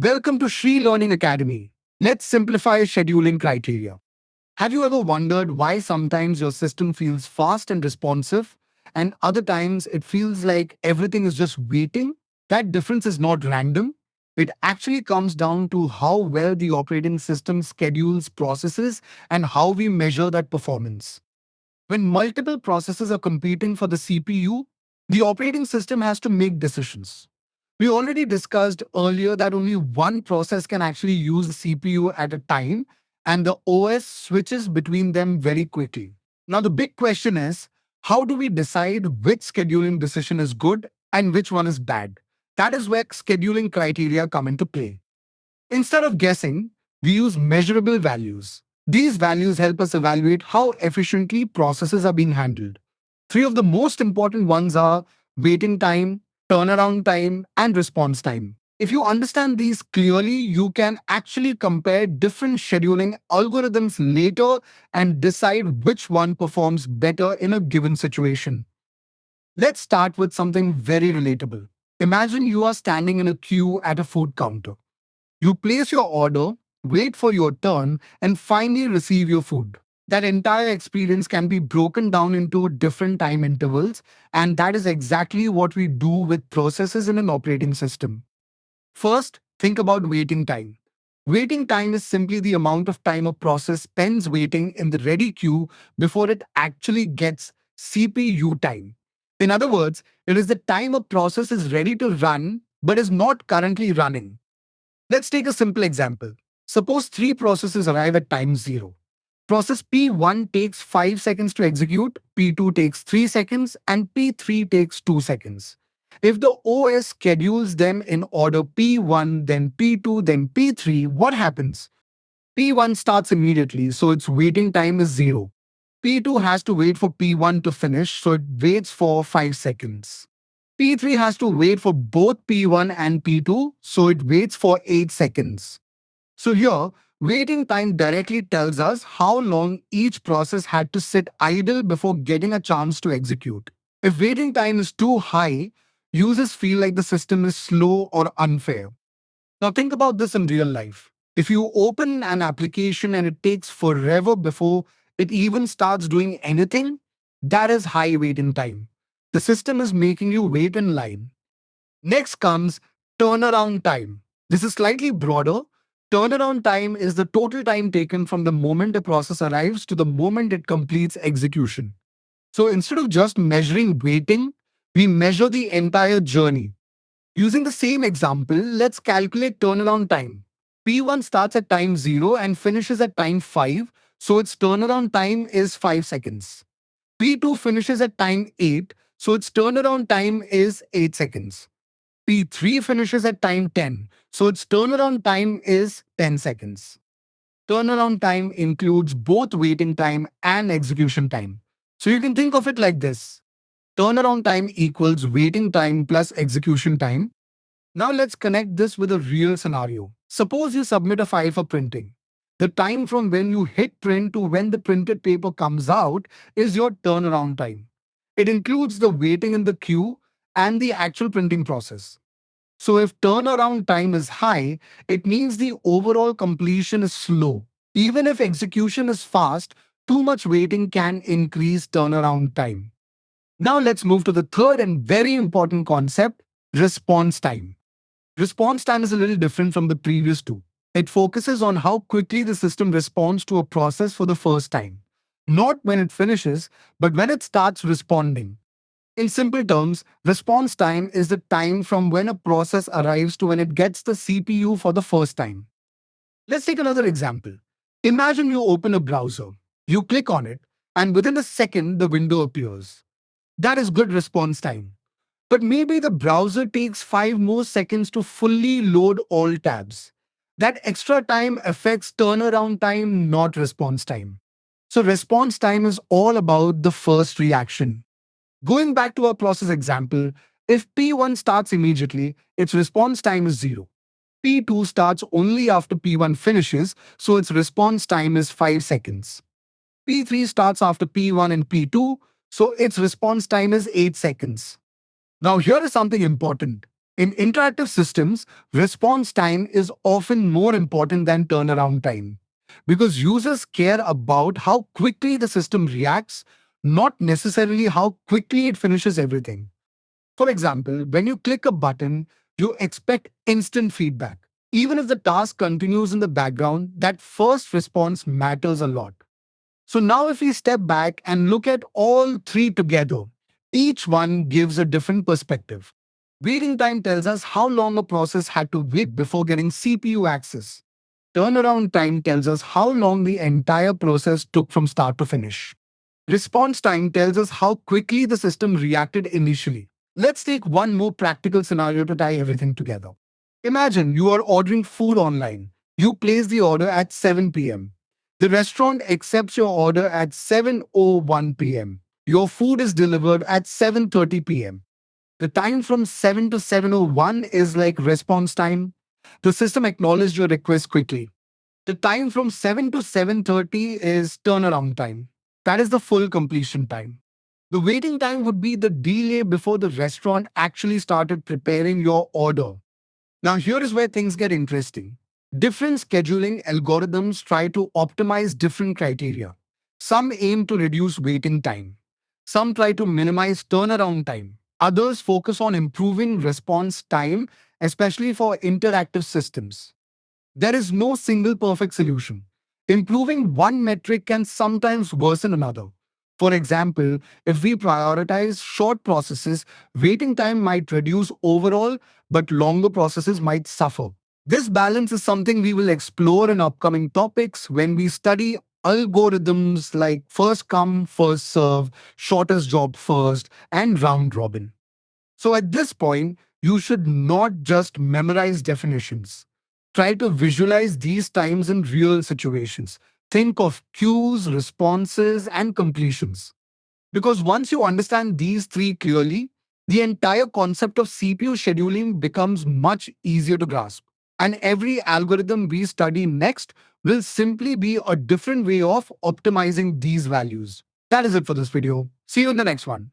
Welcome to Shri Learning Academy. Let's simplify scheduling criteria. Have you ever wondered why sometimes your system feels fast and responsive, and other times it feels like everything is just waiting? That difference is not random. It actually comes down to how well the operating system schedules processes and how we measure that performance. When multiple processes are competing for the CPU, the operating system has to make decisions. We already discussed earlier that only one process can actually use the CPU at a time, and the OS switches between them very quickly. Now, the big question is, how do we decide which scheduling decision is good and which one is bad? That is where scheduling criteria come into play. Instead of guessing, we use measurable values. These values help us evaluate how efficiently processes are being handled. Three of the most important ones are waiting time, turnaround time, and response time. If you understand these clearly, you can actually compare different scheduling algorithms later and decide which one performs better in a given situation. Let's start with something very relatable. Imagine you are standing in a queue at a food counter. You place your order, wait for your turn, and finally receive your food. That entire experience can be broken down into different time intervals, and that is exactly what we do with processes in an operating system. First, think about waiting time. Waiting time is simply the amount of time a process spends waiting in the ready queue before it actually gets CPU time. In other words, it is the time a process is ready to run but is not currently running. Let's take a simple example. Suppose three processes arrive at time 0. Process P1 takes 5 seconds to execute, P2 takes 3 seconds, and P3 takes 2 seconds. If the OS schedules them in order P1, then P2, then P3, what happens? P1 starts immediately, so its waiting time is 0. P2 has to wait for P1 to finish, so it waits for 5 seconds. P3 has to wait for both P1 and P2, so it waits for 8 seconds. So here, waiting time directly tells us how long each process had to sit idle before getting a chance to execute. If waiting time is too high, users feel like the system is slow or unfair. Now think about this in real life. If you open an application and it takes forever before it even starts doing anything, that is high waiting time. The system is making you wait in line. Next comes turnaround time. This is slightly broader. Turnaround time is the total time taken from the moment a process arrives to the moment it completes execution. So instead of just measuring waiting, we measure the entire journey. Using the same example, let's calculate turnaround time. P1 starts at time 0 and finishes at time 5, so its turnaround time is 5 seconds. P2 finishes at time 8, so its turnaround time is 8 seconds. P3 finishes at time 10, so its turnaround time is 10 seconds. Turnaround time includes both waiting time and execution time. So you can think of it like this. Turnaround time equals waiting time plus execution time. Now let's connect this with a real scenario. Suppose you submit a file for printing. The time from when you hit print to when the printed paper comes out is your turnaround time. It includes the waiting in the queue and the actual printing process. So if turnaround time is high, it means the overall completion is slow. Even if execution is fast, too much waiting can increase turnaround time. Now let's move to the third and very important concept, response time. Response time is a little different from the previous two. It focuses on how quickly the system responds to a process for the first time. Not when it finishes, but when it starts responding. In simple terms, response time is the time from when a process arrives to when it gets the CPU for the first time. Let's take another example. Imagine you open a browser, you click on it, and within a second, the window appears. That is good response time. But maybe the browser takes 5 more seconds to fully load all tabs. That extra time affects turnaround time, not response time. So, response time is all about the first reaction. Going back to our process example, if P1 starts immediately, its response time is 0. P2 starts only after P1 finishes, so its response time is 5 seconds. P3 starts after P1 and P2, so its response time is 8 seconds. Now, here is something important. In interactive systems, response time is often more important than turnaround time because users care about how quickly the system reacts, not necessarily how quickly it finishes everything. For example, when you click a button, you expect instant feedback. Even if the task continues in the background, that first response matters a lot. So now if we step back and look at all three together, each one gives a different perspective. Waiting time tells us how long a process had to wait before getting CPU access. Turnaround time tells us how long the entire process took from start to finish. Response time tells us how quickly the system reacted initially. Let's take one more practical scenario to tie everything together. Imagine you are ordering food online. You place the order at 7 p.m. The restaurant accepts your order at 7:01 p.m. Your food is delivered at 7:30 p.m. The time from 7 to 7:01 is like response time. The system acknowledged your request quickly. The time from 7 to 7:30 is turnaround time. That is the full completion time. The waiting time would be the delay before the restaurant actually started preparing your order. Now, here is where things get interesting. Different scheduling algorithms try to optimize different criteria. Some aim to reduce waiting time. Some try to minimize turnaround time. Others focus on improving response time, especially for interactive systems. There is no single perfect solution. Improving one metric can sometimes worsen another. For example, if we prioritize short processes, waiting time might reduce overall, but longer processes might suffer. This balance is something we will explore in upcoming topics when we study algorithms like first come, first serve, shortest job first, and round robin. So at this point, you should not just memorize definitions. Try to visualize these times in real situations. Think of cues, responses, and completions. Because once you understand these three clearly, the entire concept of CPU scheduling becomes much easier to grasp. And every algorithm we study next will simply be a different way of optimizing these values. That is it for this video. See you in the next one.